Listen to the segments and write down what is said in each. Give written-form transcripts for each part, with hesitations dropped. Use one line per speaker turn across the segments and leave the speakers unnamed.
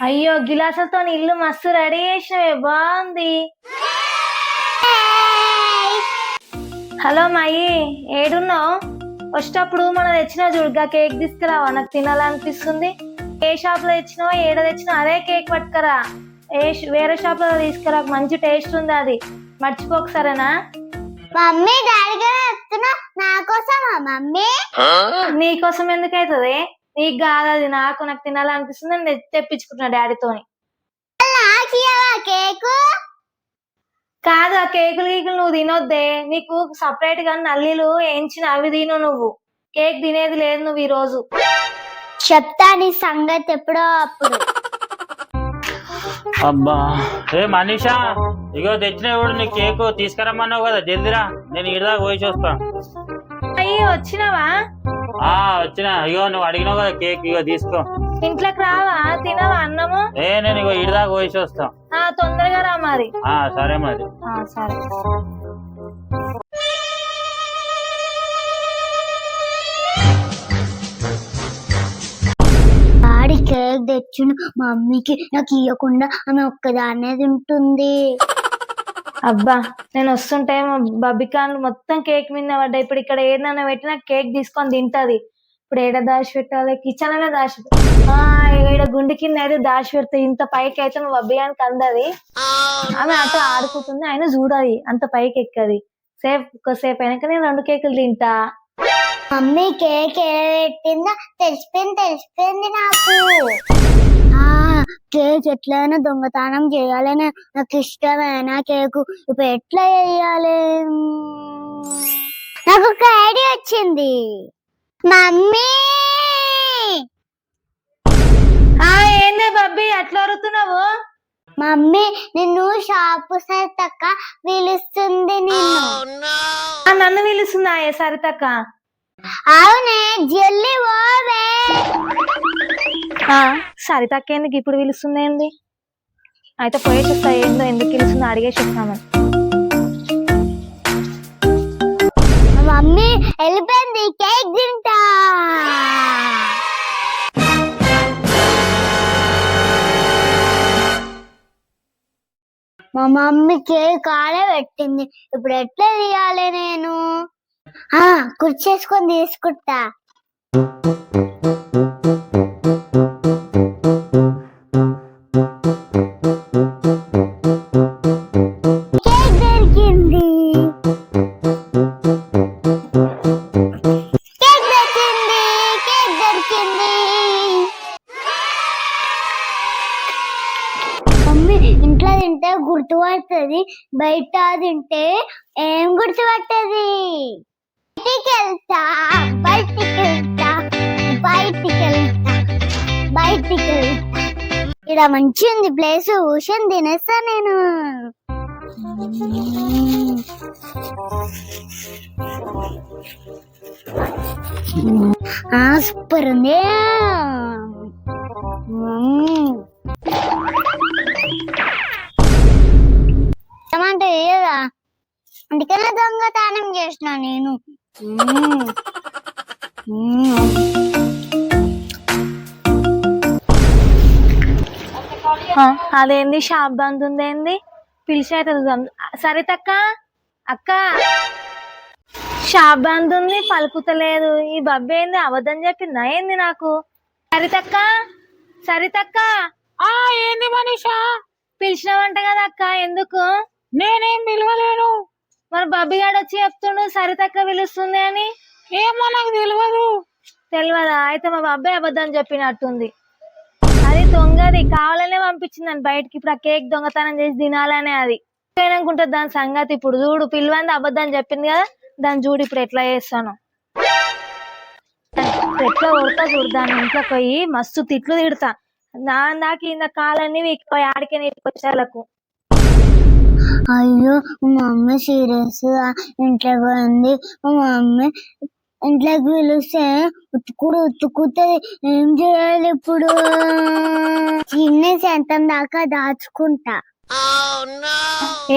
అయ్యో గిలాసులతో ఇల్లు మస్తు రెడీ చేసినవే, బాగుంది. హలో మాయి, ఏడున్నావు? వచ్చేటప్పుడు మనం తెచ్చినా చూడుగా కేక్ తీసుకురావా, నాకు తినాలనిపిస్తుంది. ఏ షాప్ లో తెచ్చినావో ఏడ తెచ్చినావు అదే కేక్ పట్టుకరా. వేరే షాప్ లో తీసుకురా, మంచి టేస్ట్ ఉంది అది, మర్చిపోక సరేనా?
మమ్మీ డాడీ గారు చెప్తున్నా నా కోసమా మమ్మీ?
నీకోసం ఎందుకు అవుతుంది? నీకు కాదు అది, నాకు తినాలనిపిస్తుంది, నేను తెప్పించుకుంటున్నా డాడీతోని.
కేకు
కాదు, ఆ కేకులు గీకులు నువ్వు తినొద్దే, నీకు సపరేట్ గా నల్లీలు వేయించిన అవి తిను. నువ్వు కేక్ తినేది లేదు నువ్వు ఈ రోజు.
చెప్తా నీ సంగతి ఎప్పుడో అప్పుడు.
అబ్బా ఏ మనీషా, ఇగో తెచ్చిన కూడా నీ కేకు తీసుకురమ్మన్నావు కదా, జల్దిరా, నేను ఇడదాకా పోయి వస్తా.
అయ్యి వచ్చినావా?
వచ్చినా. ఇగో నువ్వు అడిగినావు కదా కేక్, ఇగో తీసుకో.
ఇంట్లోకి రావా, తినవా అన్నము?
నేను ఇగో ఇడదాకా పోయి వస్తా.
తొందరగా రా మరి.
సరే మరి.
సరే.
డాడీ కేక్ తెచ్చును మమ్మీకి నాకు ఇవ్వకుండా ఆమె ఒక్కదాన్నే తింటుంది.
అబ్బా నేను వస్తుంటే మా బబ్బికాన్లు మొత్తం కేక్ మీద పడ్డాయి. ఇప్పుడు ఇక్కడ ఏదైనా పెట్టి నాకు కేక్ తీసుకొని తింటది. ఇప్పుడు ఏడ దాచి పెట్టాలి? కిచెన్ అనే దాచి ఈడ గుండె కింద అయితే దాచి పెడతా. ఇంత పైకి అయితే మా బబ్బిగానికి అందది. ఆమె అటు ఆడుకుంటుంది, ఆయన చూడాలి అంత పైకి ఎక్కది. కొద్దిసేపు అయినాక నేను 2 కేకులు తింటా.
మమ్మీ కేక్ పెట్టిందా? తెలిసిపోయింది నాకు. కేక్ ఎట్లయినా దొంగతనం చేయాలని నాకు ఇష్టమేనా కేకు. ఇప్పుడు ఎట్లా చేయాలి? నాకు ఒక ఐడియా వచ్చింది. మమ్మీ
ఏందే బబ్బీ అట్లా అరుతున్నావు?
మమ్మీ నిన్ను షాపు సరితక్క పిలుస్తుంది.
నన్ను పిలుస్తుందా సరితక్క?
అవునే, జల్లి పోవే.
సరితక్క ఎందుకు ఇప్పుడు పిలుస్తుంది? ఏంది అయితే పోయేసి వస్తా. ఏందో ఎందుకు పిలుస్తుందో అడిగేసి వస్తామని.
మమ్మీ వెళ్ళిపోయింది, కేక్ తింటా. మా మమ్మీ కేక్ ఆడే పెట్టింది. ఇప్పుడు ఎట్లా తీయాలి నేను? కుర్చేసుకొని తీసుకుంటా. కేక్ దొరికింది. మమ్మీ ఇంట్లో తింటే గుర్తుపడుతుంది, బయట తింటే ఏం గుర్తుపట్టది? బయటికి వెళ్తా. ఇక్కడ మంచి ఉంది ప్లేస్, కూర్చొని తినేస్తా నేను. సూపర్ ఉంది. ఏమంటే ఏదా అందుకనే దొంగతనం చేసిన నేను.
అదేంది షాప్ బంద్ ఉందేంది? పిలిచేది సరితక్క, అక్క షాప్ బంద్ ఉంది, పలుకుతలేదు. ఈ బబ్బి ఏంది అబద్ధం చెప్పిందా ఏంది నాకు? సరితక్క
ఏంది మనీషా?
పిలిచినవంట కదా అక్క, ఎందుకు?
నేనేం పిలవలేను.
మరి బబ్బి గాడు వచ్చి చెప్తుండు సరితక్క పిలుస్తుంది అని.
ఏమో నాకు
తెలియదా? అయితే మా బాబాయ్ అబద్ధం చెప్పినట్టుంది. అది దొంగది, కావాలనే పంపించిందని బయటకి. ఇప్పుడు ఆ కేక్ దొంగతనం చేసి తినాలనే అది అనుకుంటుంది దాని సంగతి. ఇప్పుడు చూడు, పిల్లవంది అబద్ధం చెప్పింది కదా, దాన్ని చూడు ఇప్పుడు ఎట్లా చేస్తాను. ఎట్లా కొడతా చూడు, దాని ఇంట్లో పోయి మస్తు తిట్లు తిడతా. నాకు ఇంత కాలన్నీ వీకిపోయి ఆడికే నీటికొచ్చేలకు.
అయ్యో మా మమ్మీ సీరియస్ గా ఇంట్లో పోయింది. మా మమ్మీ ఇంట్లోకి పిలిస్తే ఉతుకుతుంది. ఏం చేయాలి ఇప్పుడు? చిన్న శాంతం దాకా దాచుకుంటా.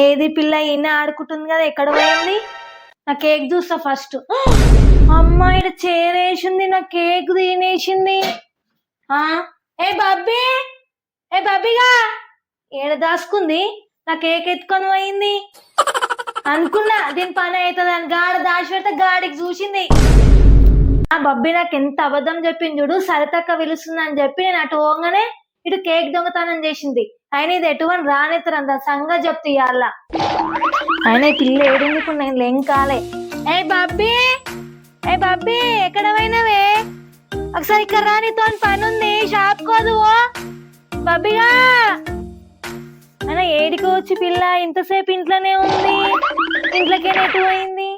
ఏది పిల్ల ఈయన ఆడుకుంటుంది కదా, ఎక్కడ పోయింది? నా కేక్ చూస్తా ఫస్ట్. అమ్మాయి చేరేసింది, నా కేక్ తినేసింది. ఏ బబ్బీ ఏ బబ్బిగా ఏడ దాసుకుంది నా కేక్ ఎత్తుకొని పోయింది అనుకున్నా దీని పని అవుతుంది అని గాడ దాచిపెడితే గాడికి చూసింది ఆ బబ్బి నాకు ఎంత అబద్ధం చెప్పింది చూడు సరితక్క పిలుస్తుంది అని చెప్పి నేను అటు పోగానే ఇటు కేక్ దొంగతనం చేసింది ఆయన ఇది ఎటువంటి రానెత్తరంత సంగతి చెప్తే ఇవాళ ఆయన ఈ పిల్ల ఏడుందుకు నేను లేం కాలే ఏ బబ్బి ఎక్కడ పోయినవే ఒకసారి ఇక్కడ రానితో పని ఉంది షాప్ కోదు బబ్బిగా అయినా ఏడికి వచ్చి పిల్ల ఇంతసేపు ఇంట్లోనే ఉంది ఇంట్లోకే నెట్టు పోయింది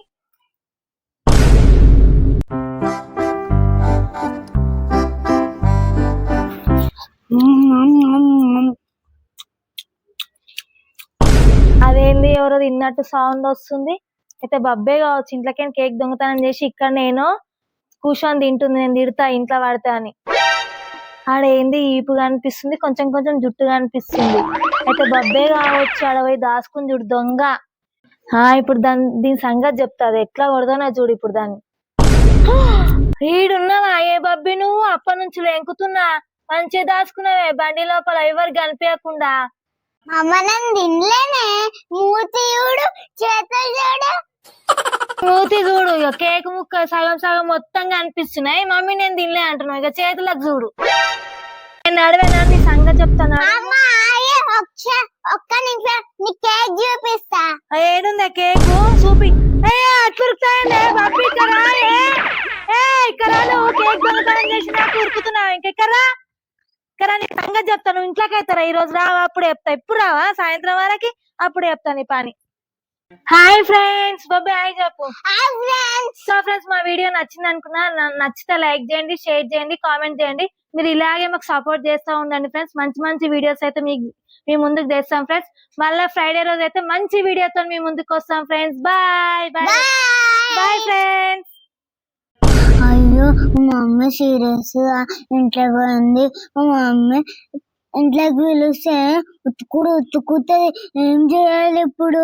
అదేంది ఎవరో తిన్నట్టు సౌండ్ వస్తుంది అయితే బబ్బే కావచ్చు ఇంట్లోకే కేక్ దొంగతనం చేసి ఇక్కడ నేను కూర్చొని తింటుంది నేను తిడతా ఇంట్లో పడతా అని ఆడేంది ఈపు కనిపిస్తుంది కొంచెం కొంచెం జుట్టు కనిపిస్తుంది అయితే బబ్బే కావచ్చు ఆడ పోయి దాసుకుని చూడు దొంగ ఇప్పుడు దీని సంగతి చెప్తా అది ఎట్లా కొడదానో చూడు ఇప్పుడు దాన్ని ఈడున్నావా ఏ బబ్బి నువ్వు అప్పటి నుంచి లేంకుతున్నా మంచిగా దాచుకున్నావే బండి లోపల ఎవరు కనిపించకుండా
అమ్మ నన్ను తినలేనే మూతి చూడు చేతులు చూడు
మూతి చూడు ఇక కేక్ ముక్క సగం సగం మొత్తం కనిపిస్తున్నాయి మమ్మీ నేను తినలే అంటున్నావు ఇక చేతులకు చూడు నేను నడివేనా నీ సంగతి చెప్తాను
అమ్మ ఆగే ఒక్క నిమిషం నీ కేక్ చూపిస్తా
ఏడుందా కేక్ చూపి అట్లురుకుతాయండి బబ్బి ఇక్కడ ఇక్కడ నువ్వు కేక్ దొంగతనం చేసి నాకు ఉరుకుతున్నావు ఇంకెక్కరా ఇక్కడ నీ సంగతి చెప్తాను ఇంట్లోకి అవుతారా ఈ రోజు రావా అప్పుడు చెప్తా ఇప్పుడు రావా సాయంత్రం వరకు అప్పుడు చెప్తా నీ పని హాయ్ ఫ్రెండ్స్ బాబాయ్ హాయ్ చెప్పు సో ఫ్రెండ్స్ మా వీడియో నచ్చింది అనుకున్నా నచ్చితే లైక్ చేయండి షేర్ చేయండి కామెంట్ చేయండి మీరు ఇలాగే మాకు సపోర్ట్ చేస్తూ ఉండండి ఫ్రెండ్స్ మంచి మంచి వీడియోస్ అయితే మీ ముందుకు తెస్తాం ఫ్రెండ్స్ మళ్ళీ ఫ్రైడే రోజు అయితే మంచి వీడియోతో మీ ముందుకు వస్తాం friends bye bye bye friends
అయ్యో మా మమ్మీ సీరియస్ గా ఇంట్లో పోయింది మా మమ్మీ ఇంట్లోకి పిలిస్తే ఉతుకుతుంది ఏం చేయాలి ఇప్పుడు